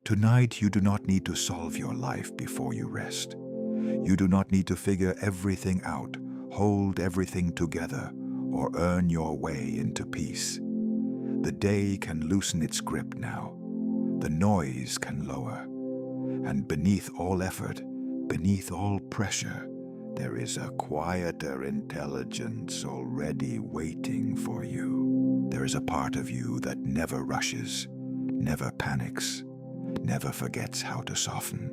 Tonight, you do not need to solve your life before you rest. You do not need to figure everything out, hold everything together, or earn your way into peace. The day can loosen its grip now. The noise can lower. And beneath all effort, beneath all pressure, there is a quieter intelligence already waiting for you. There is a part of you that never rushes, never panics, never forgets how to soften.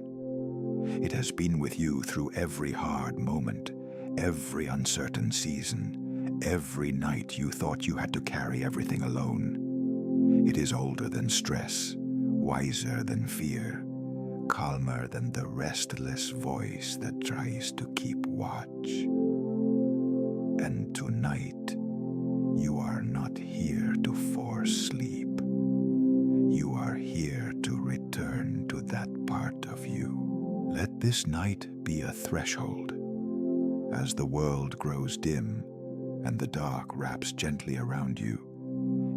It has been with you through every hard moment, every uncertain season, every night you thought you had to carry everything alone. It is older than stress, wiser than fear, calmer than the restless voice that tries to keep watch. And tonight, you are not here to force sleep. You are here to return to that part of you. Let this night be a threshold. As the world grows dim and the dark wraps gently around you,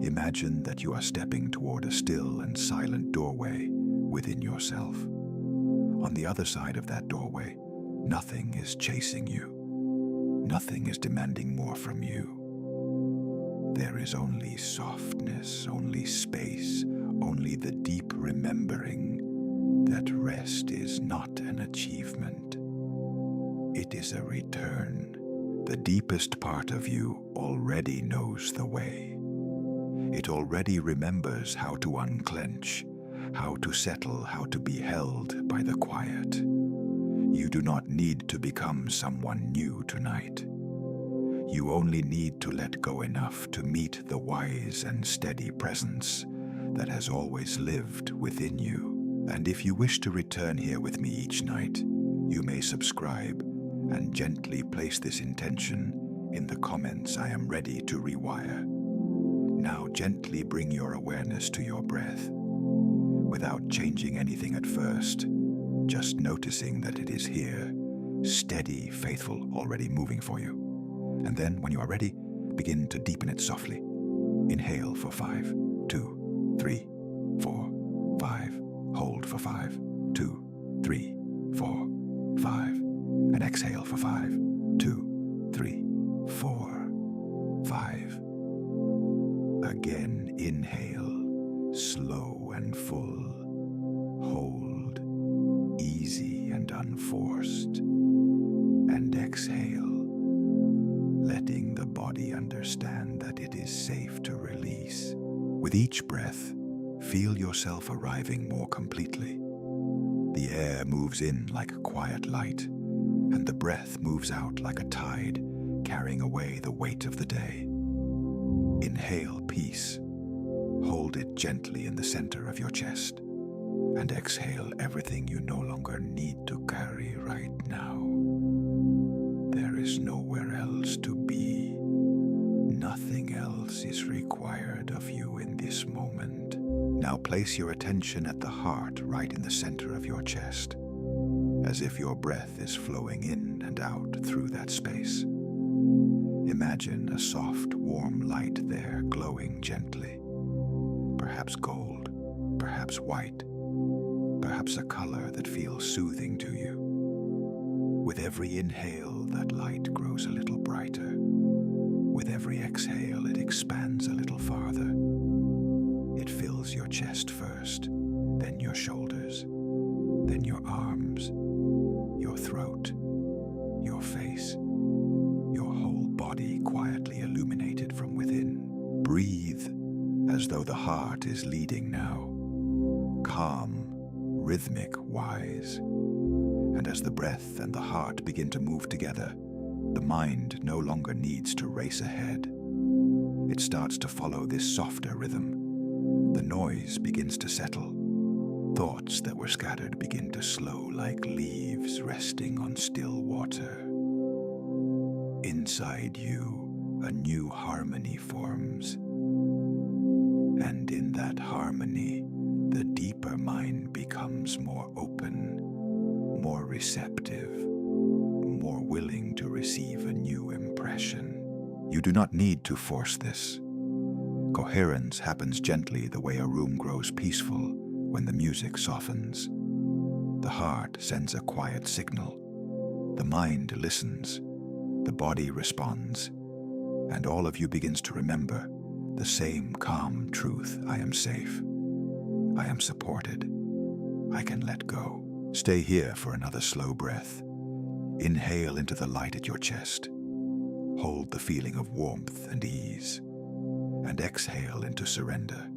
imagine that you are stepping toward a still and silent doorway within yourself. On the other side of that doorway, nothing is chasing you. Nothing is demanding more from you. There is only softness, only space, only the deep remembering that rest is not an achievement. It is a return. The deepest part of you already knows the way. It already remembers how to unclench, how to settle, how to be held by the quiet. You do not need to become someone new tonight. You only need to let go enough to meet the wise and steady presence that has always lived within you. And if you wish to return here with me each night, you may subscribe and gently place this intention in the comments I am ready to rewire. Now gently bring your awareness to your breath, without changing anything at first, just noticing that it is here, steady, faithful, already moving for you. And then, when you are ready, begin to deepen it softly. Inhale for 5, 2, 3, 4, 5. Hold for 5, 2, 3, 4, 5. And exhale for 5, 2, 3, 4, 5. Again, inhale, slow and full. Hold, easy and unforced. And exhale, letting the body understand that it is safe to release. With each breath, feel yourself arriving more completely. The air moves in like a quiet light, and the breath moves out like a tide, carrying away the weight of the day. Inhale peace. Hold it gently in the center of your chest, and exhale everything you no longer need to carry right now. There is nowhere else to be. Nothing else is required of you in this moment. Now place your attention at the heart right in the center of your chest, as if your breath is flowing in and out through that space. Imagine a soft, warm light there glowing gently. Perhaps gold, perhaps white, perhaps a color that feels soothing to you. With every inhale, that light grows a little brighter. With every exhale, it expands a little farther. It fills your chest first, then your shoulders, then your arms, your throat, your face, your whole body quietly illuminated from within. Breathe as though the heart is leading now, calm, rhythmic, wise. And as the breath and the heart begin to move together, the mind no longer needs to race ahead. It starts to follow this softer rhythm. The noise begins to settle. Thoughts that were scattered begin to slow like leaves resting on still water. Inside you, a new harmony forms. And in that harmony, the deeper mind becomes more open, more receptive, more willing to receive a new impression. You do not need to force this. Coherence happens gently the way a room grows peaceful when the music softens. The heart sends a quiet signal. The mind listens. The body responds. And all of you begins to remember the same calm truth: I am safe. I am supported. I can let go. Stay here for another slow breath. Inhale into the light at your chest. Hold the feeling of warmth and ease. And exhale into surrender.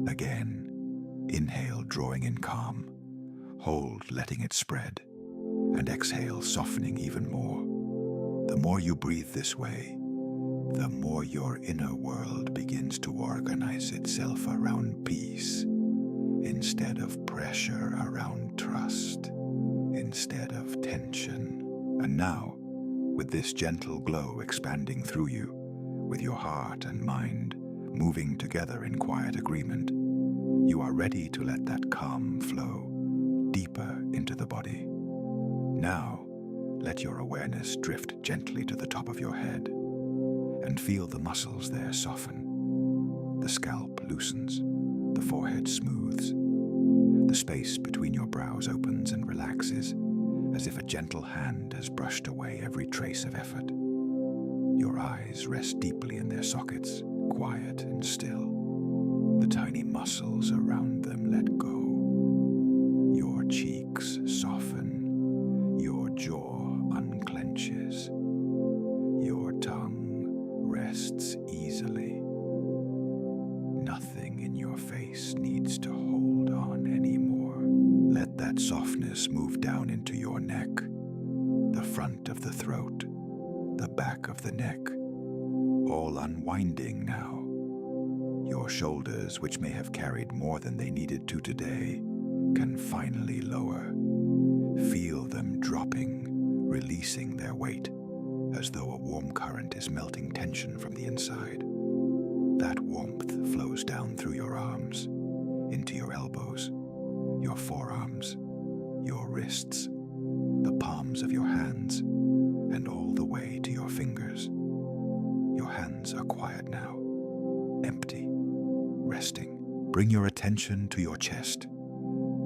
Again, inhale, drawing in calm. Hold, letting it spread. And exhale, softening even more. The more you breathe this way, the more your inner world begins to organize itself around peace, instead of pressure around trust, instead of tension. And now, with this gentle glow expanding through you, with your heart and mind moving together in quiet agreement, you are ready to let that calm flow deeper into the body. Now, let your awareness drift gently to the top of your head and feel the muscles there soften. The scalp loosens, the forehead smooths, the space between your brows opens and relaxes, as if a gentle hand has brushed away every trace of effort. Your eyes rest deeply in their sockets, quiet and still. The tiny muscles around them let go. Your cheeks soften. Your jaw unclenches. Your tongue rests easily. Nothing in your face needs to hold on anymore. Let that softness move down into your neck, the front of the throat, the back of the neck, all unwinding now. Your shoulders, which may have carried more than they needed to today, can finally lower. Feel them dropping, releasing their weight, as though a warm current is melting tension from the inside. That warmth flows down through your arms, into your elbows, your forearms, your wrists, the palms of your hands, and all the way to your fingers. Your hands are quiet now, empty, resting. Bring your attention to your chest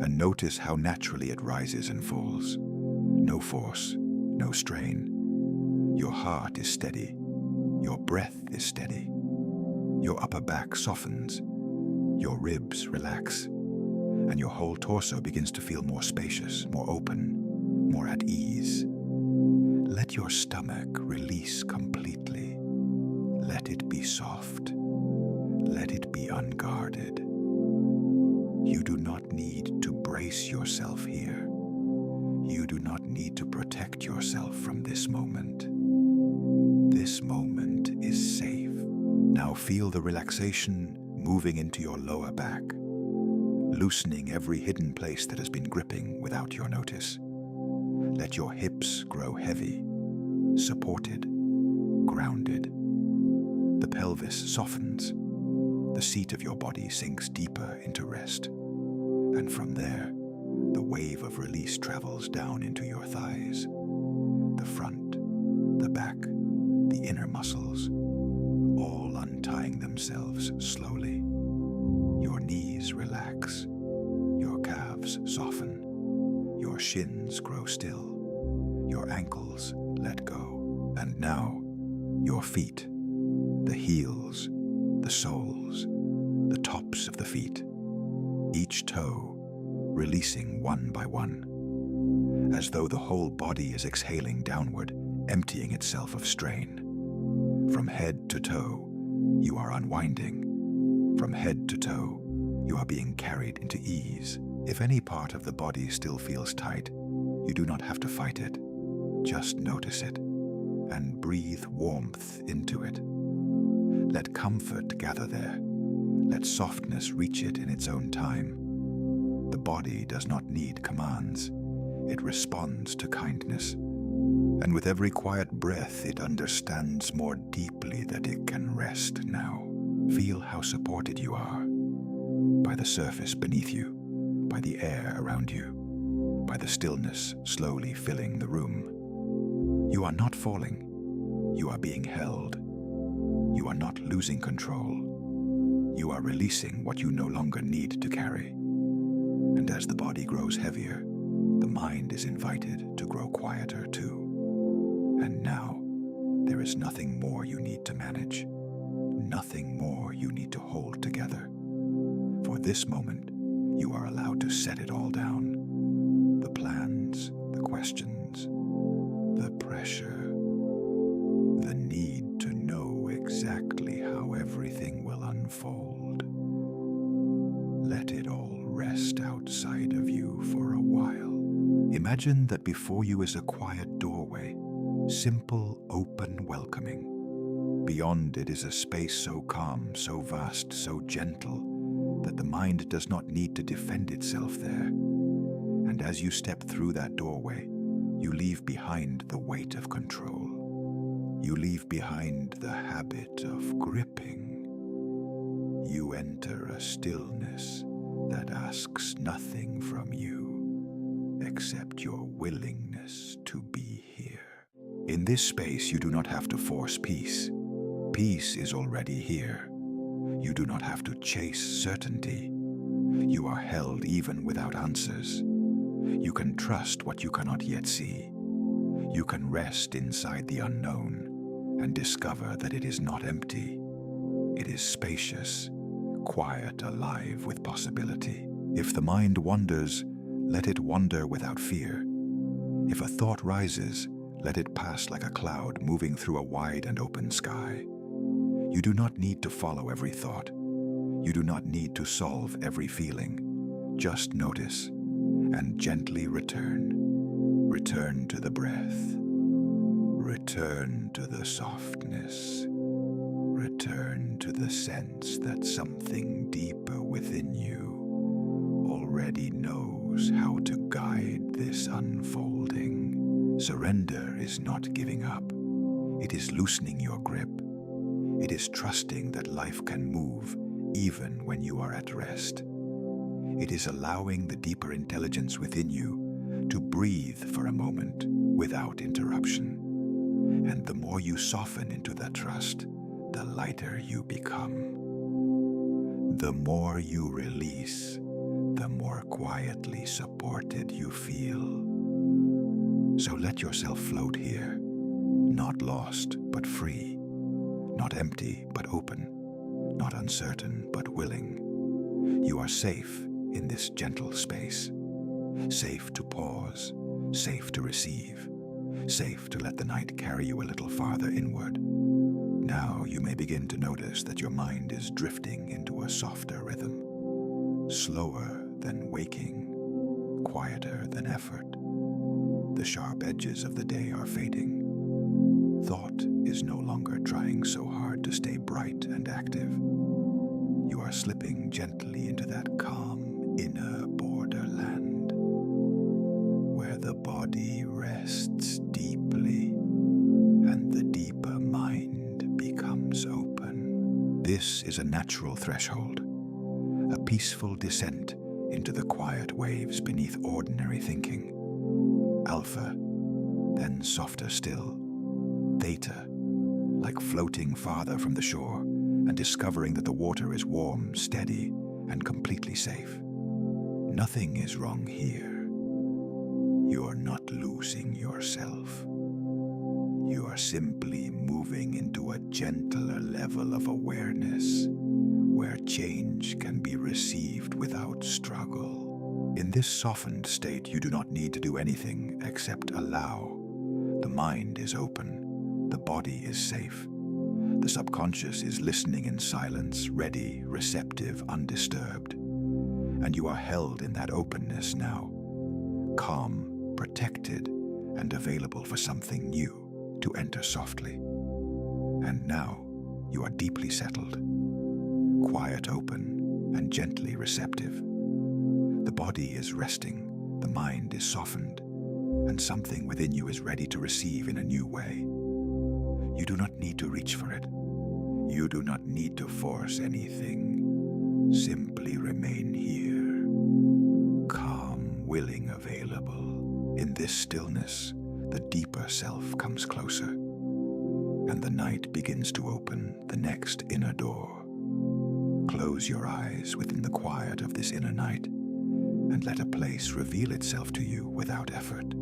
and notice how naturally it rises and falls. No force, no strain. Your heart is steady. Your breath is steady. Your upper back softens. Your ribs relax. And your whole torso begins to feel more spacious, more open, more at ease. Let your stomach release completely. Let it be soft. Let it be unguarded. You do not need to brace yourself here. You do not need to protect yourself from this moment. This moment is safe. Now feel the relaxation moving into your lower back, loosening every hidden place that has been gripping without your notice. Let your hips grow heavy, supported, grounded. The pelvis softens. The seat of your body sinks deeper into rest. And from there, the wave of release travels down into your thighs, the front, the back, the inner muscles, all untying themselves slowly. Your knees relax, your calves soften, your shins grow still, your ankles let go. And now, your feet, the heels, the soles, the tops of the feet, each toe releasing one by one, as though the whole body is exhaling downward, emptying itself of strain. From head to toe, you are unwinding. From head to toe, you are being carried into ease. If any part of the body still feels tight, you do not have to fight it. Just notice it and breathe warmth into it. Let comfort gather there. Let softness reach it in its own time. The body does not need commands. It responds to kindness. And with every quiet breath, it understands more deeply that it can rest now. Feel how supported you are by the surface beneath you, by the air around you, by the stillness slowly filling the room. You are not falling. You are being held. You are not losing control. You are releasing what you no longer need to carry. And as the body grows heavier, the mind is invited to grow quieter too. And now, there is nothing more you need to manage, nothing more you need to hold together. For this moment, you are allowed to set it all down. The plans, the questions, the pressure, the need to know exactly how everything will unfold. Let it all rest outside of you for a while. Imagine that before you is a quiet doorway, simple, open, welcoming. Beyond it is a space so calm, so vast, so gentle, that the mind does not need to defend itself there. And as you step through that doorway, you leave behind the weight of control. You leave behind the habit of gripping. You enter a stillness that asks nothing from you except your willingness to be here. In this space, you do not have to force peace. Peace is already here. You do not have to chase certainty. You are held even without answers. You can trust what you cannot yet see. You can rest inside the unknown and discover that it is not empty. It is spacious, quiet, alive with possibility. If the mind wanders, let it wander without fear. If a thought rises, let it pass like a cloud moving through a wide and open sky. You do not need to follow every thought. You do not need to solve every feeling. Just notice and gently return. Return to the breath. Return to the softness. Return to the sense that something deeper within you already knows how to guide this unfolding. Surrender is not giving up. It is loosening your grip. It is trusting that life can move even when you are at rest. It is allowing the deeper intelligence within you to breathe for a moment without interruption. And the more you soften into that trust, the lighter you become. The more you release, the more quietly supported you feel. So let yourself float here, not lost but free, not empty but open, not uncertain but willing. You are safe in this gentle space, safe to pause, safe to receive, safe to let the night carry you a little farther inward. Now you may begin to notice that your mind is drifting into a softer rhythm, slower than waking, quieter than effort. The sharp edges of the day are fading. Thought is no longer trying so hard to stay bright and active. You are slipping gently into that calm inner borderland, where the body rests deeply and the deeper mind becomes open. This is a natural threshold, a peaceful descent into the quiet waves beneath ordinary thinking. Alpha, then softer still. Theta, like floating farther from the shore and discovering that the water is warm, steady, and completely safe. Nothing is wrong here. You are not losing yourself. You are simply moving into a gentler level of awareness where change can be received without struggle. In this softened state, you do not need to do anything except allow. The mind is open. The body is safe. The subconscious is listening in silence, ready, receptive, undisturbed. And you are held in that openness now, calm, protected, and available for something new to enter softly. And now you are deeply settled, quiet, open, and gently receptive. The body is resting, the mind is softened, and something within you is ready to receive in a new way. You do not need to reach for it. You do not need to force anything. Simply remain here, calm, willing, available. In this stillness, the deeper self comes closer, and the night begins to open the next inner door. Close your eyes within the quiet of this inner night, and let a place reveal itself to you without effort.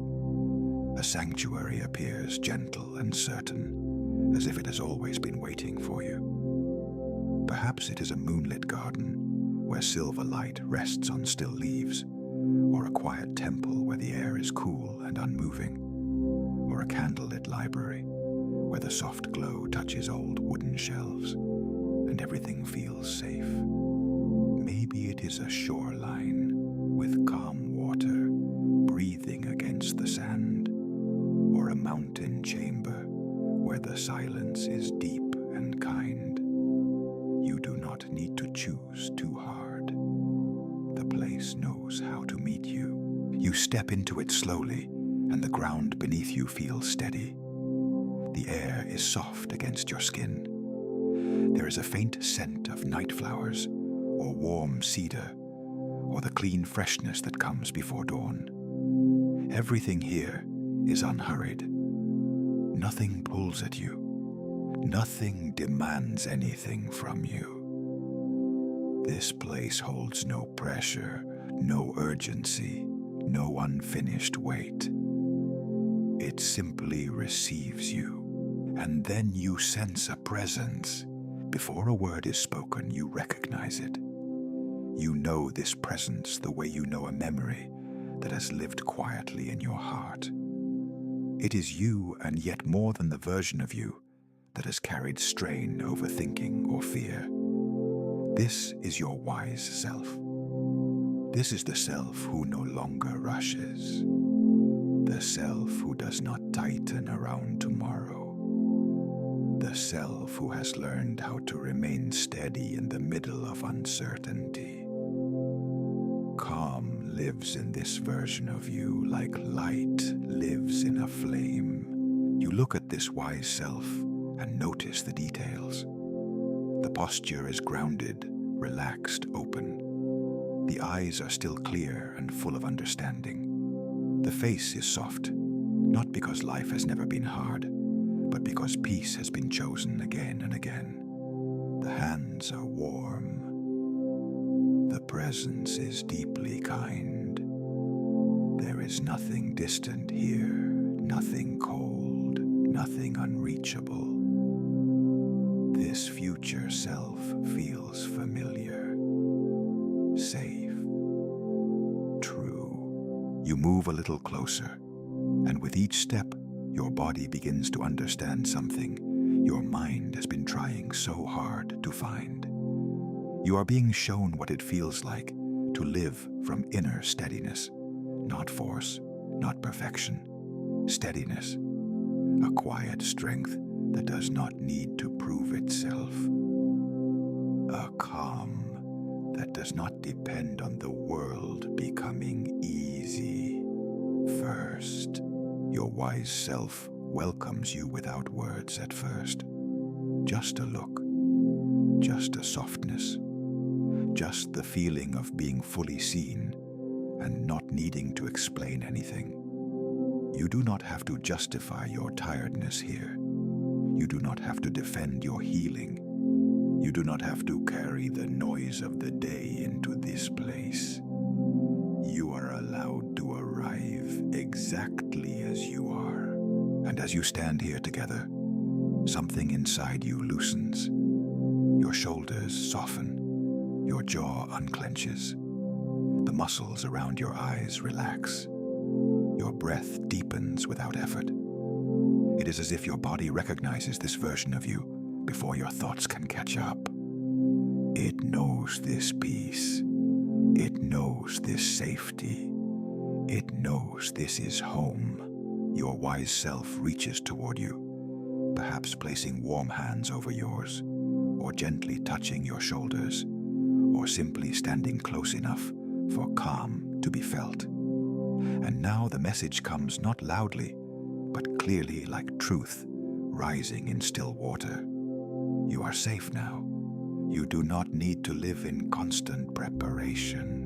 A sanctuary appears gentle and certain, as if it has always been waiting for you. Perhaps it is a moonlit garden where silver light rests on still leaves, or a quiet temple where the air is cool and unmoving, or a candlelit library where the soft glow touches old wooden shelves and everything feels safe. Maybe it is a shoreline with calm water breathing against the sand, or a mountain chamber where the silence is deep and kind. You do not need to choose too hard. The place knows how to meet you. You step into it slowly, and the ground beneath you feels steady. The air is soft against your skin. There is a faint scent of night flowers, or warm cedar, or the clean freshness that comes before dawn. Everything here is unhurried. Nothing pulls at you. Nothing demands anything from you. This place holds no pressure, no urgency, no unfinished weight. It simply receives you, and then you sense a presence. Before a word is spoken, you recognize it. You know this presence the way you know a memory that has lived quietly in your heart. It is you, and yet more than the version of you that has carried strain, overthinking, or fear. This is your wise self. This is the self who no longer rushes. The self who does not tighten around tomorrow. The self who has learned how to remain steady in the middle of uncertainty. Calm lives in this version of you like light lives in a flame. You look at this wise self and notice the details. The posture is grounded, relaxed, open. The eyes are still clear and full of understanding. The face is soft, not because life has never been hard, but because peace has been chosen again and again. The hands are warm. The presence is deeply kind. There is nothing distant here, nothing cold, nothing unreachable. This future self feels familiar, safe, true. You move a little closer, and with each step, your body begins to understand something your mind has been trying so hard to find. You are being shown what it feels like to live from inner steadiness, not force, not perfection. Steadiness, a quiet strength that does not need to prove itself. A calm that does not depend on the world becoming easy. First, your wise self welcomes you without words at first. Just a look, just a softness, just the feeling of being fully seen and not needing to explain anything. You do not have to justify your tiredness here. You do not have to defend your healing. You do not have to carry the noise of the day into this place. You are allowed to arrive exactly as you are. And as you stand here together, something inside you loosens. Your shoulders soften. Your jaw unclenches. The muscles around your eyes relax. Your breath deepens without effort. It is as if your body recognizes this version of you before your thoughts can catch up. It knows this peace. It knows this safety. It knows this is home. Your wise self reaches toward you, perhaps placing warm hands over yours, or gently touching your shoulders, or simply standing close enough for calm to be felt. And now the message comes not loudly, but clearly like truth rising in still water. You are safe now. You do not need to live in constant preparation.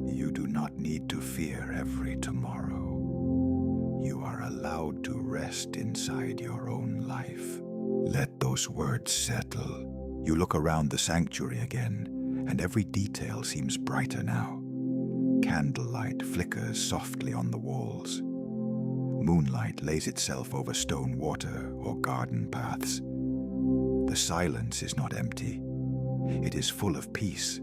You do not need to fear every tomorrow. You are allowed to rest inside your own life. Let those words settle. You look around the sanctuary again, and every detail seems brighter now. Candlelight flickers softly on the walls. Moonlight lays itself over stone water or garden paths. The silence is not empty. It is full of peace,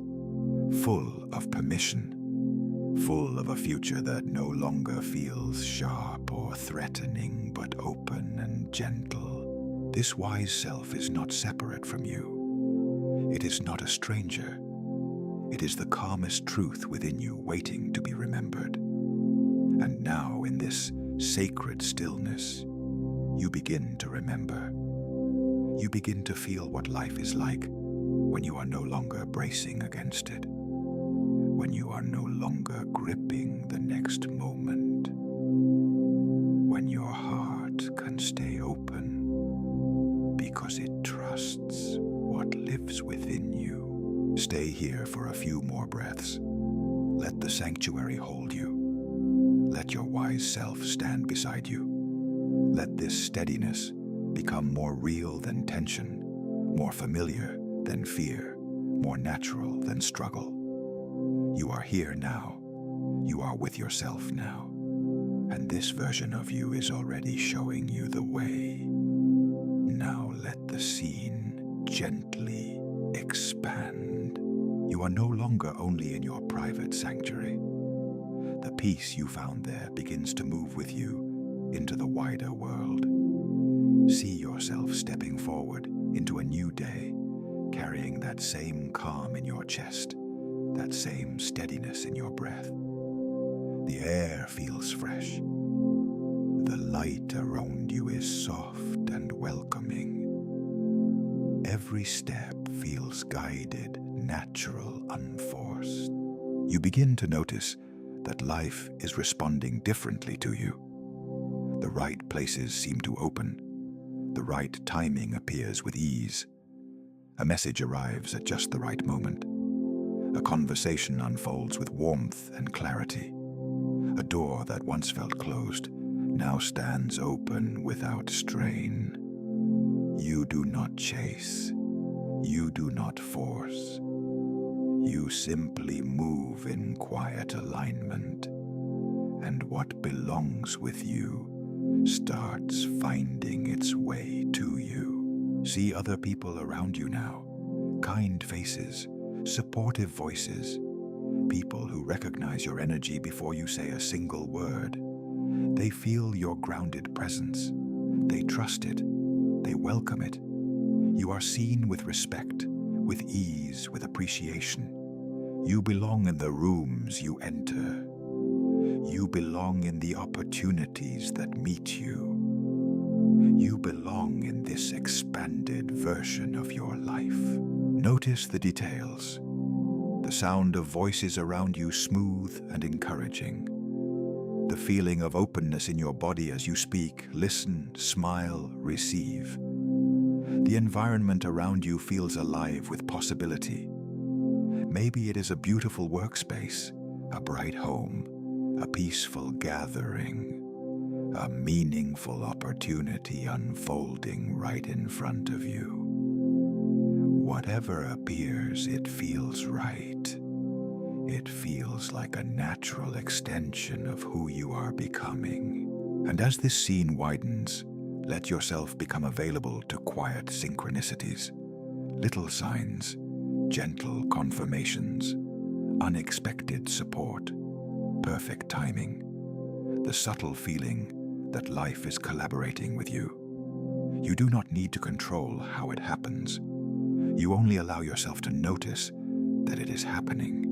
full of permission, full of a future that no longer feels sharp or threatening, but open and gentle. This wise self is not separate from you. It is not a stranger. It is the calmest truth within you, waiting to be remembered. And now, in this sacred stillness, you begin to remember. You begin to feel what life is like when you are no longer bracing against it, when you are no longer gripping the next moment, when your heart can stay open because it trusts what lives within you. Stay here for a few more breaths. Let the sanctuary hold you. Let your wise self stand beside you. Let this steadiness become more real than tension, more familiar than fear, more natural than struggle. You are here now. You are with yourself now. And this version of you is already showing you the way. Now let the scene gently expand. You are no longer only in your private sanctuary. The peace you found there begins to move with you into the wider world. See yourself stepping forward into a new day, carrying that same calm in your chest, that same steadiness in your breath. The air feels fresh. The light around you is soft and welcoming. Every step feels guided, natural, unforced. You begin to notice that life is responding differently to you. The right places seem to open. The right timing appears with ease. A message arrives at just the right moment. A conversation unfolds with warmth and clarity. A door that once felt closed now stands open without strain. You do not chase. You do not force. You simply move in quiet alignment. And what belongs with you starts finding its way to you. See other people around you now. Kind faces, supportive voices, people who recognize your energy before you say a single word. They feel your grounded presence. They trust it. They welcome it. You are seen with respect, with ease, with appreciation. You belong in the rooms you enter. You belong in the opportunities that meet you. You belong in this expanded version of your life. Notice the details. The sound of voices around you, smooth and encouraging. The feeling of openness in your body as you speak, listen, smile, receive. The environment around you feels alive with possibility. Maybe it is a beautiful workspace, a bright home, a peaceful gathering, a meaningful opportunity unfolding right in front of you. Whatever appears, it feels right. It feels like a natural extension of who you are becoming. And as this scene widens, let yourself become available to quiet synchronicities, little signs, gentle confirmations, unexpected support, perfect timing, the subtle feeling that life is collaborating with you. You do not need to control how it happens. You only allow yourself to notice that it is happening.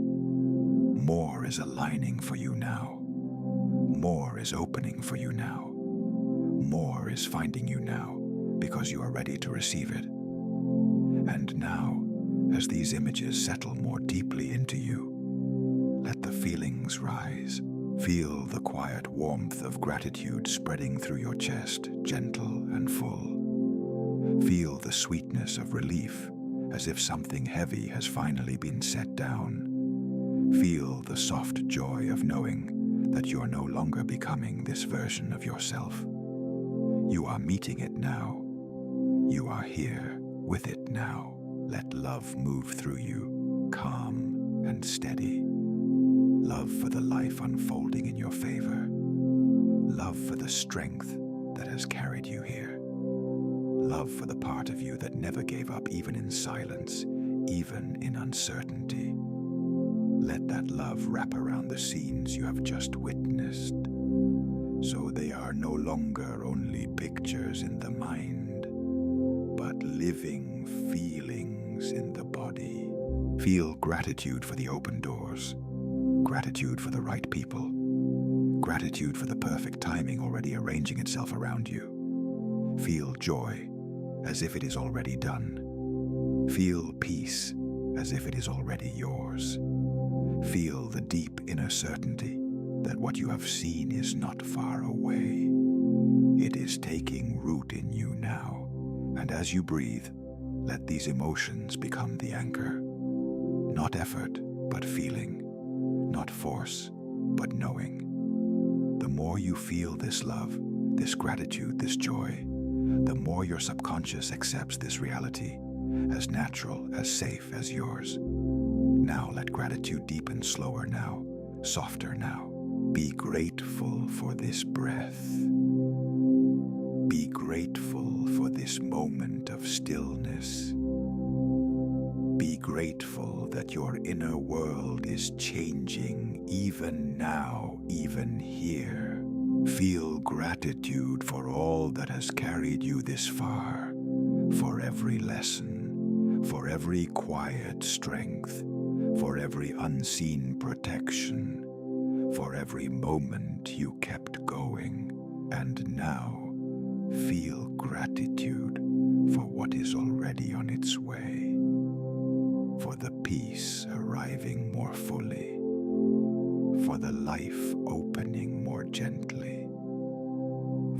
More is aligning for you now. More is opening for you now. More is finding you now because you are ready to receive it. And now, as these images settle more deeply into you, let the feelings rise. Feel the quiet warmth of gratitude spreading through your chest, gentle and full. Feel the sweetness of relief, as if something heavy has finally been set down. Feel the soft joy of knowing that you are no longer becoming this version of yourself. You are meeting it now. You are here with it now. Let love move through you, calm and steady. Love for the life unfolding in your favor. Love for the strength that has carried you here. Love for the part of you that never gave up, even in silence, even in uncertainty. Let that love wrap around the scenes you have just witnessed, so they are no longer only pictures in the mind, but living feelings in the body. Feel gratitude for the open doors, gratitude for the right people, gratitude for the perfect timing already arranging itself around you. Feel joy as if it is already done. Feel peace as if it is already yours. Feel the deep inner certainty that what you have seen is not far away. It is taking root in you now, and as you breathe, let these emotions become the anchor. Not effort, but feeling. Not force, but knowing. The more you feel this love, this gratitude, this joy, the more your subconscious accepts this reality as natural, as safe as yours. Now let gratitude deepen slower now, softer now. Be grateful for this breath. Be grateful for this moment of stillness. Be grateful that your inner world is changing even now, even here. Feel gratitude for all that has carried you this far, for every lesson, for every quiet strength, for every unseen protection, for every moment you kept going. And now, feel gratitude for what is already on its way, for the peace arriving more fully, for the life opening more gently,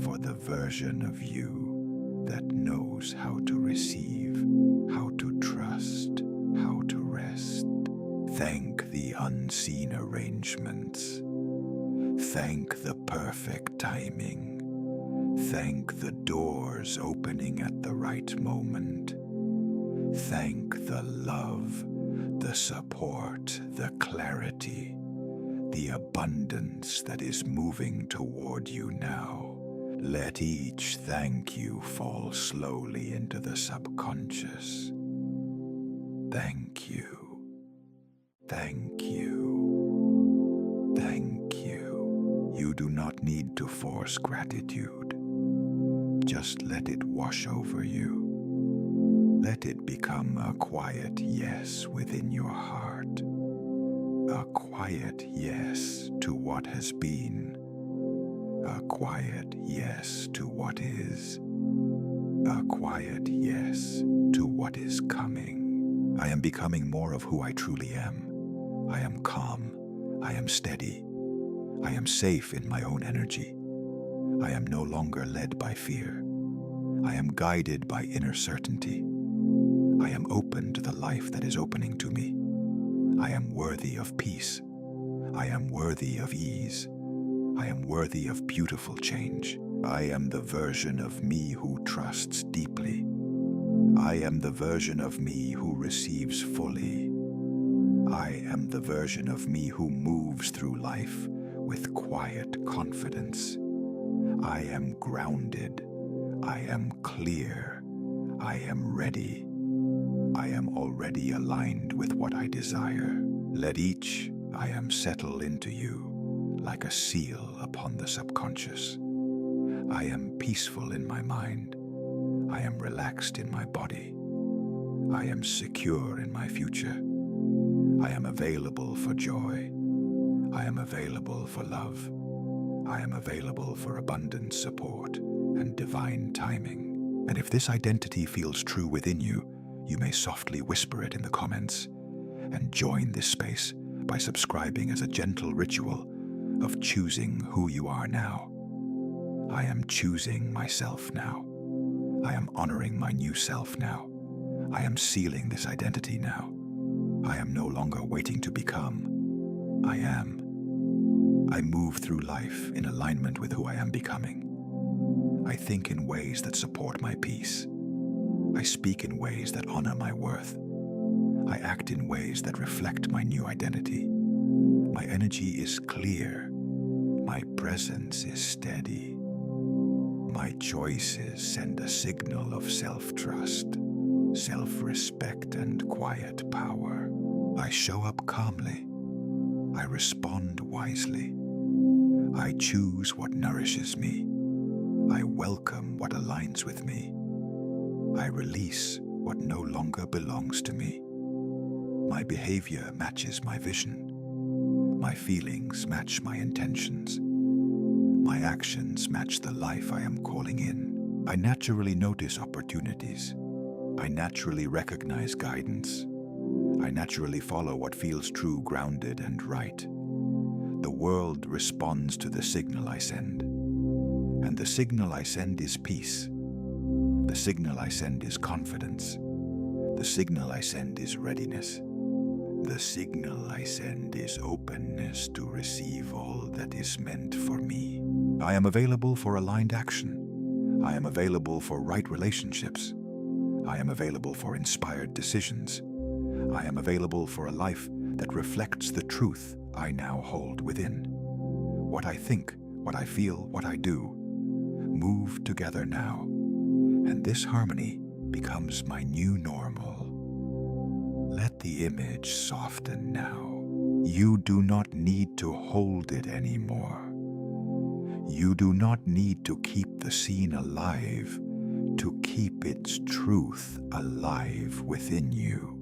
for the version of you that knows how to receive, how to trust, how to rest. Thank the unseen arrangements. Thank the perfect timing. Thank the doors opening at the right moment. Thank the love, the support, the clarity, the abundance that is moving toward you now. Let each thank you fall slowly into the subconscious. Thank you. Thank you. Thank you. You do not need to force gratitude. Just let it wash over you. Let it become a quiet yes within your heart. A quiet yes to what has been. A quiet yes to what is. A quiet yes to what is coming. I am becoming more of who I truly am. I am calm. I am steady. I am safe in my own energy. I am no longer led by fear. I am guided by inner certainty. I am open to the life that is opening to me. I am worthy of peace. I am worthy of ease. I am worthy of beautiful change. I am the version of me who trusts deeply. I am the version of me who receives fully. I am the version of me who moves through life with quiet confidence. I am grounded. I am clear. I am ready. I am already aligned with what I desire. Let each I am settle into you like a seal upon the subconscious. I am peaceful in my mind. I am relaxed in my body. I am secure in my future. I am available for joy. I am available for love. I am available for abundant support and divine timing. And if this identity feels true within you, you may softly whisper it in the comments and join this space by subscribing as a gentle ritual of choosing who you are now. I am choosing myself now. I am honoring my new self now. I am sealing this identity now. I am no longer waiting to become. I am. I move through life in alignment with who I am becoming. I think in ways that support my peace. I speak in ways that honor my worth. I act in ways that reflect my new identity. My energy is clear. My presence is steady. My choices send a signal of self-trust, self-respect, and quiet power. I show up calmly. I respond wisely. I choose what nourishes me. I welcome what aligns with me. I release what no longer belongs to me. My behavior matches my vision. My feelings match my intentions. My actions match the life I am calling in. I naturally notice opportunities. I naturally recognize guidance. I naturally follow what feels true, grounded, and right. The world responds to the signal I send. And the signal I send is peace. The signal I send is confidence. The signal I send is readiness. The signal I send is openness to receive all that is meant for me. I am available for aligned action. I am available for right relationships. I am available for inspired decisions. I am available for a life that reflects the truth I now hold within. What I think, what I feel, what I do, move together now, and this harmony becomes my new normal. Let the image soften now. You do not need to hold it anymore. You do not need to keep the scene alive, to keep its truth alive within you.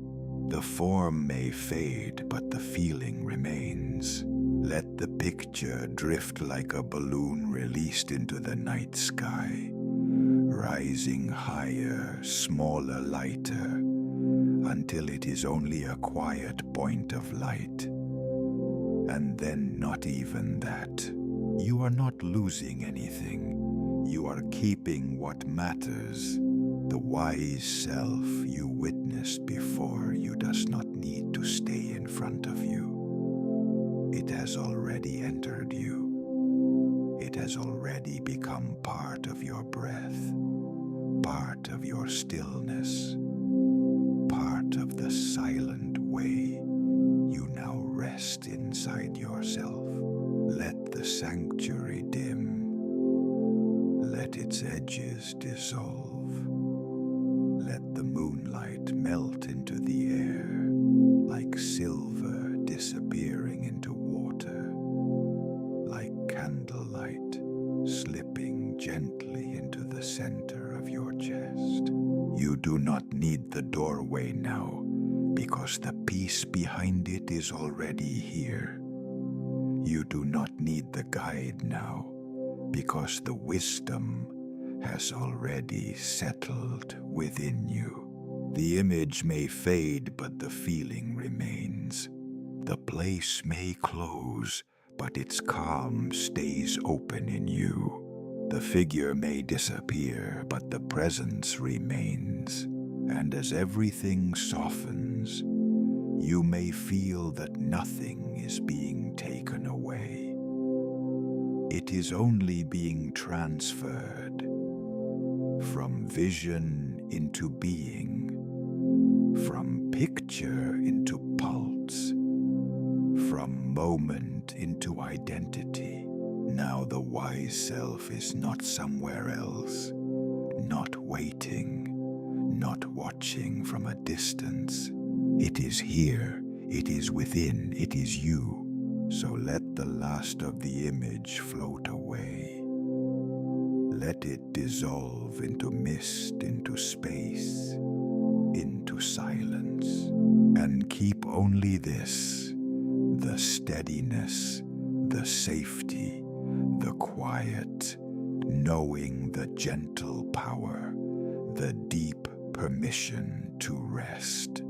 The form may fade, but the feeling remains. Let the picture drift like a balloon released into the night sky, rising higher, smaller, lighter, until it is only a quiet point of light. And then not even that. You are not losing anything. You are keeping what matters. The wise self you witnessed before you does not need to stay in front of you. It has already entered you. It has already become part of your breath, part of your stillness, part of the silent way you now rest inside yourself. Let the sanctuary dim. Let its edges dissolve. Let the moonlight melt into the air, like silver disappearing into water, like candlelight slipping gently into the center of your chest. You do not need the doorway now, because the peace behind it is already here. You do not need the guide now, because the wisdom has already settled within you. The image may fade, but the feeling remains. The place may close, but its calm stays open in you. The figure may disappear, but the presence remains. And as everything softens, you may feel that nothing is being taken away. It is only being transferred from vision into being, from picture into pulse, from moment into identity. Now the wise self is not somewhere else, not waiting, not watching from a distance. It is here, it is within, it is you. So let the last of the image float away. Let it dissolve into mist, into space, into silence. And keep only this, the steadiness, the safety, the quiet, knowing the gentle power, the deep permission to rest.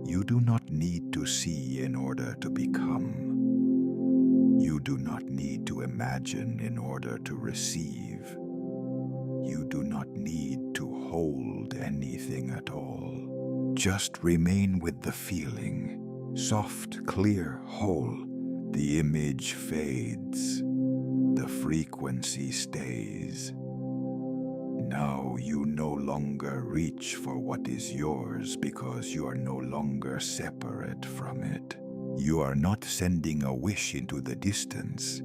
You do not need to see in order to become. You do not need to imagine in order to receive. You do not need to hold anything at all. Just remain with the feeling. Soft, clear, whole. The image fades. The frequency stays. Now you no longer reach for what is yours because you are no longer separate from it. You are not sending a wish into the distance.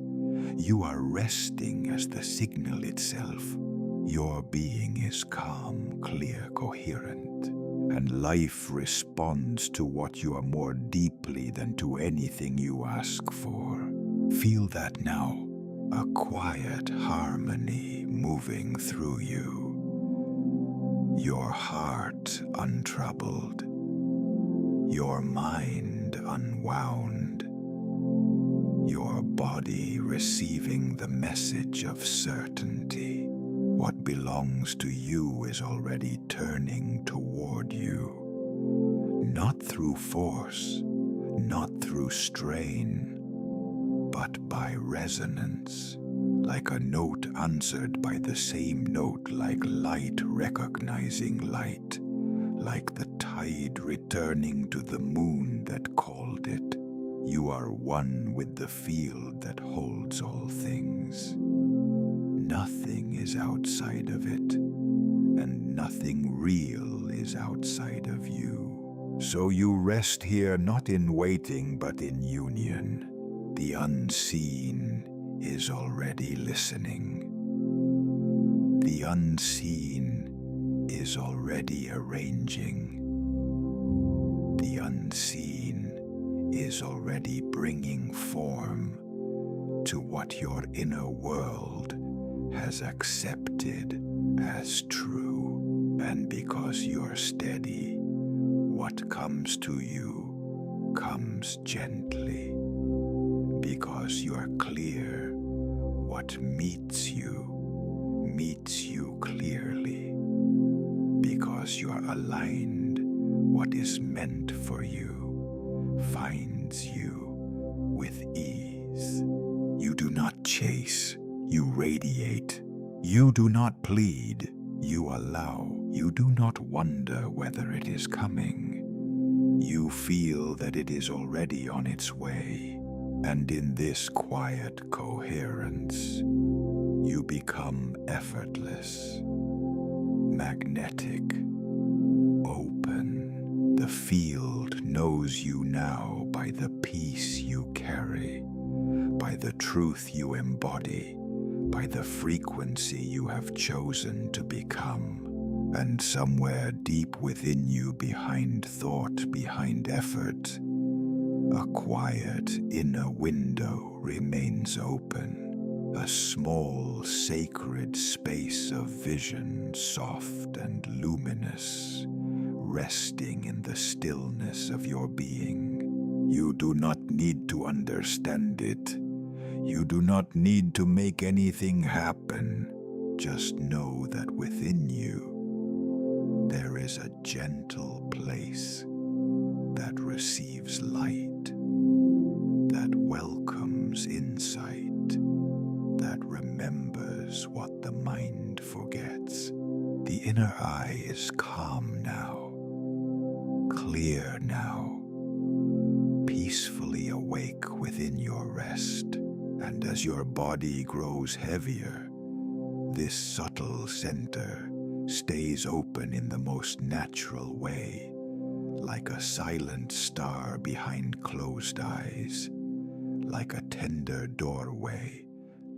You are resting as the signal itself. Your being is calm, clear, coherent, and life responds to what you are more deeply than to anything you ask for. Feel that now, a quiet harmony moving through you. Your heart untroubled, your mind unwound, your body receiving the message of certainty. What belongs to you is already turning toward you, not through force, not through strain, but by resonance, like a note answered by the same note, like light recognizing light, like the tide returning to the moon that called it. You are one with the field that holds all things. Nothing is outside of it, and nothing real is outside of you. So you rest here not in waiting but in union. The unseen is already listening. The unseen is already arranging. The unseen is already bringing form to what your inner world has accepted as true. And because you're steady, what comes to you comes gently. Because you're clear, what meets you clearly. Because you're aligned, what is meant for you finds you with ease. You do not chase, you radiate. You do not plead, you allow. You do not wonder whether it is coming. You feel that it is already on its way. And in this quiet coherence, you become effortless, magnetic, open. The field knows you now by the peace you carry, by the truth you embody, by the frequency you have chosen to become. And somewhere deep within you, behind thought, behind effort, a quiet inner window remains open. A small, sacred space of vision, soft and luminous, resting in the stillness of your being. You do not need to understand it. You do not need to make anything happen. Just know that within you, there is a gentle place that receives light, that welcomes insight, that remembers what the mind forgets. The inner eye is calm now, clear now, peacefully awake within your rest. And as your body grows heavier, this subtle center stays open in the most natural way, like a silent star behind closed eyes, like a tender doorway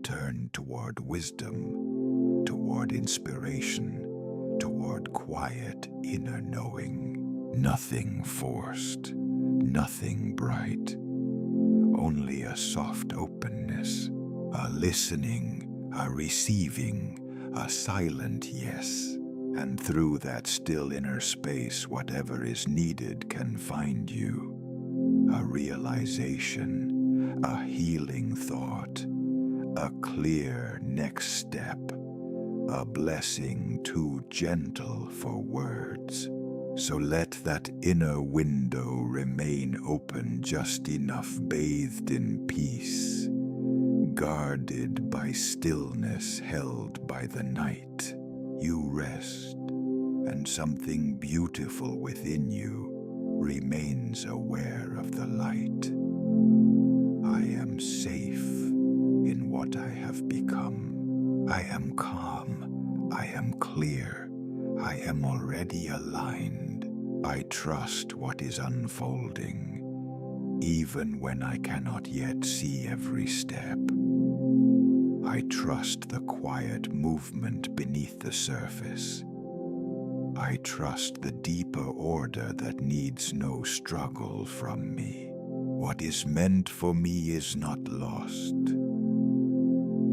turned toward wisdom, toward inspiration, toward quiet inner knowing. Nothing forced, nothing bright, only a soft openness, a listening, a receiving, a silent yes. And through that still inner space, whatever is needed can find you. A realization, a healing thought, a clear next step, a blessing too gentle for words. So let that inner window remain open, just enough bathed in peace, guarded by stillness, held by the night. You rest, and something beautiful within you remains aware of the light. I am safe in what I have become. I am calm. I am clear. I am already aligned. I trust what is unfolding. Even when I cannot yet see every step, I trust the quiet movement beneath the surface. I trust the deeper order that needs no struggle from me. What is meant for me is not lost.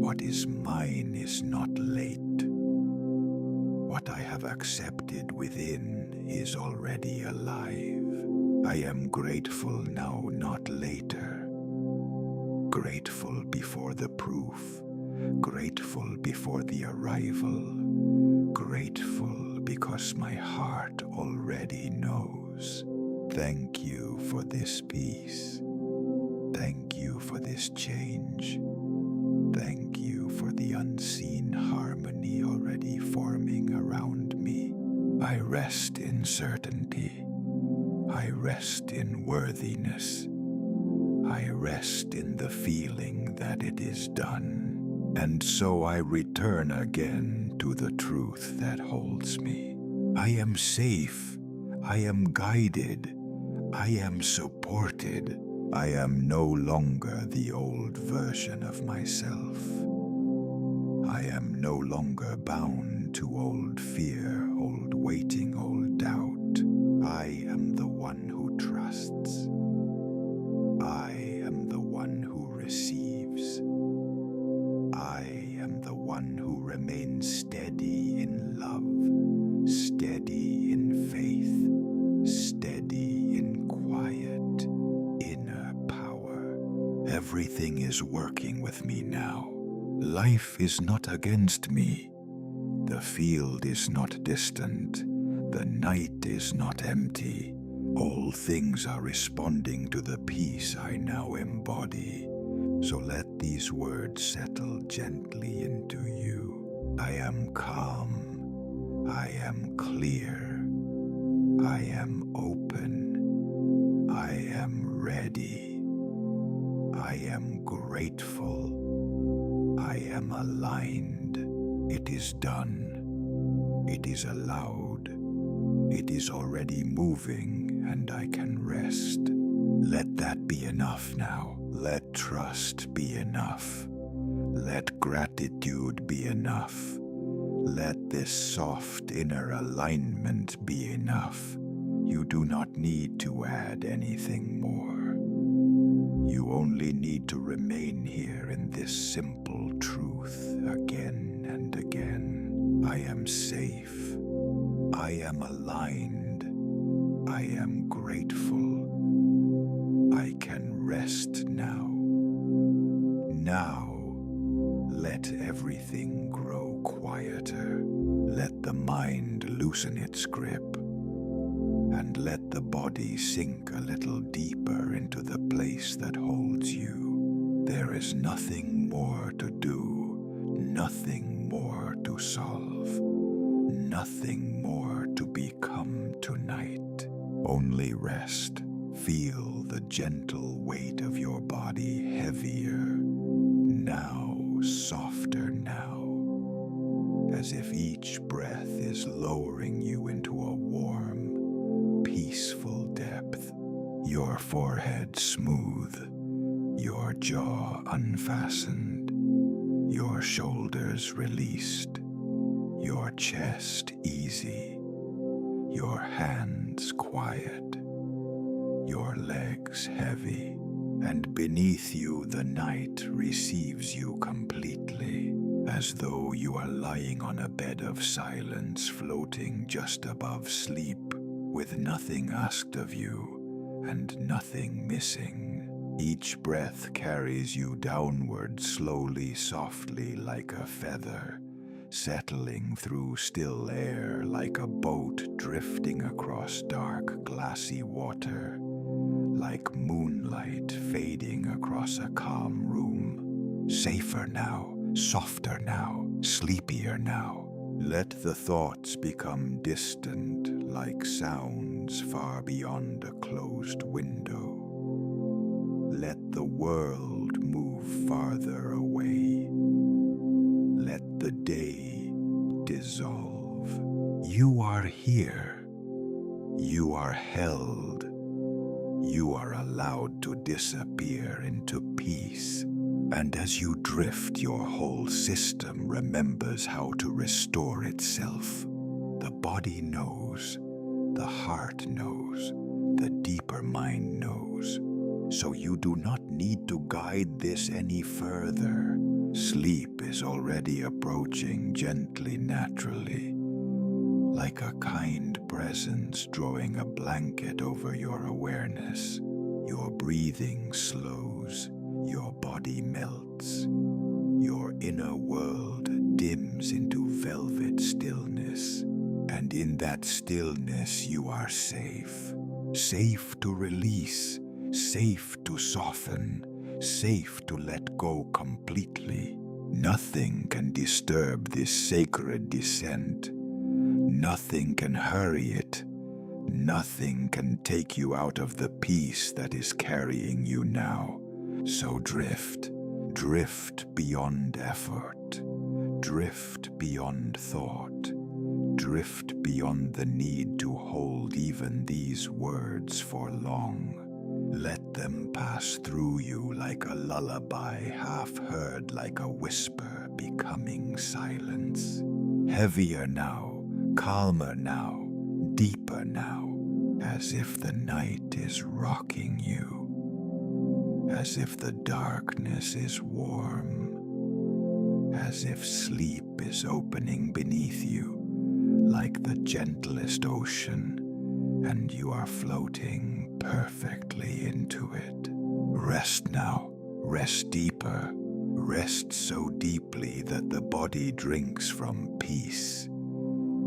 What is mine is not late. What I have accepted within is already alive. I am grateful now, not later. Grateful before the proof. Grateful before the arrival. Grateful because my heart already knows. Thank you for this peace. Thank you for this change. Thank you for the unseen harmony already forming around me. I rest in certainty. I rest in worthiness. I rest in the feeling that it is done. And so I return again to the truth that holds me. I am safe. I am guided. I am supported. I am no longer the old version of myself. I am no longer bound to old fear, old waiting, old doubt. I am the one who trusts. I am the one who receives. I am the one who remains steady in love, steady in faith, steady in quiet, inner power. Everything is working with me now. Life is not against me. The field is not distant. The night is not empty. All things are responding to the peace I now embody. So let these words settle gently into you. I am calm. I am clear. I am open. I am ready. I am grateful. I am aligned. It is done. It is allowed. It is already moving, and I can rest. Let that be enough now. Let trust be enough. Let gratitude be enough. Let this soft inner alignment be enough. You do not need to add anything more. You only need to remain here in this simple truth again and again. I am safe. I am aligned. I am grateful. I can rest now. Now, let everything grow quieter. Let the mind loosen its grip. And let the body sink a little deeper into the place that holds you. There is nothing more to do, nothing more to solve, nothing more to become tonight. Only rest. Feel the gentle weight of your body heavier, now softer now, as if each breath is lowering you into a warm, peaceful depth. Your forehead smooth, your jaw unfastened, your shoulders released, your chest easy, your hands quiet, your legs heavy, and beneath you the night receives you completely, as though you are lying on a bed of silence floating just above sleep, with nothing asked of you and nothing missing. Each breath carries you downward slowly, softly like a feather, settling through still air like a boat drifting across dark, glassy water, like moonlight fading across a calm room. Safer now, softer now, sleepier now. Let the thoughts become distant like sounds far beyond a closed window. Let the world move farther away. Let the day dissolve. You are here. You are held. You are alive. allowed to disappear into peace. And as you drift, your whole system remembers how to restore itself. The body knows, the heart knows, the deeper mind knows. So you do not need to guide this any further. Sleep is already approaching gently, naturally, like a kind presence drawing a blanket over your awareness. Your breathing slows, your body melts, your inner world dims into velvet stillness. And in that stillness you are safe. Safe to release, safe to soften, safe to let go completely. Nothing can disturb this sacred descent. Nothing can hurry it. Nothing can take you out of the peace that is carrying you now. So drift, drift beyond effort, drift beyond thought, drift beyond the need to hold even these words for long. Let them pass through you like a lullaby, half heard like a whisper becoming silence. Heavier now, calmer now, deeper now, as if the night is rocking you, as if the darkness is warm, as if sleep is opening beneath you like the gentlest ocean, and you are floating perfectly into it. Rest now, rest deeper, rest so deeply that the body drinks from peace,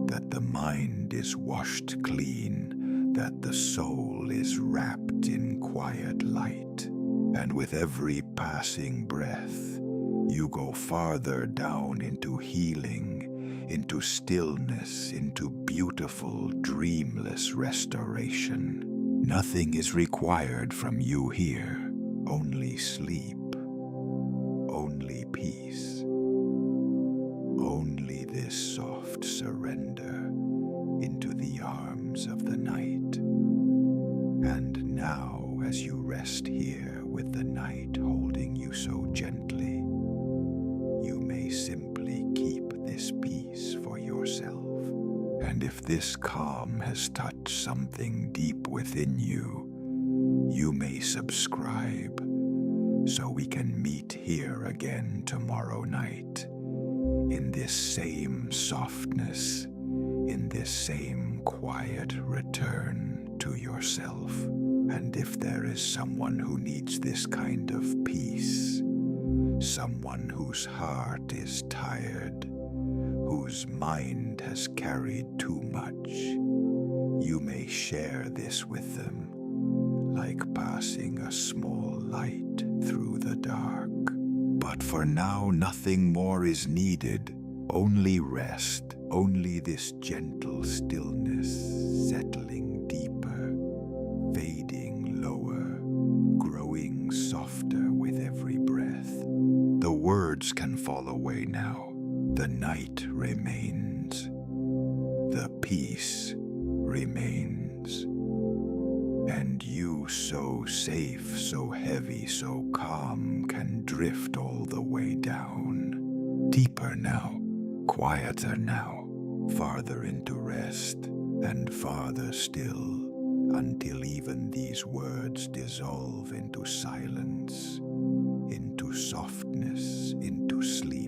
that the mind is washed clean, that the soul is wrapped in quiet light. And with every passing breath, you go farther down into healing, into stillness, into beautiful, dreamless restoration. Nothing is required from you here, only sleep, only peace, only this soft surrender into the arms of the night. And now, as you rest here with the night holding you so gently, you may simply keep this peace for yourself. And if this calm has touched something deep within you, you may subscribe so we can meet here again tomorrow night in this same softness, in this same quiet return to yourself. And if there is someone who needs this kind of peace, someone whose heart is tired, whose mind has carried too much, you may share this with them, like passing a small light through the dark. But for now, nothing more is needed. Only rest, only this gentle stillness, settling deeper, fading lower, growing softer with every breath. The words can fall away now. The night remains. The peace remains. And you, so safe, so heavy, so calm, can drift all the way down. Deeper now, quieter now, farther into rest, and farther still, until even these words dissolve into silence, into softness, into sleep.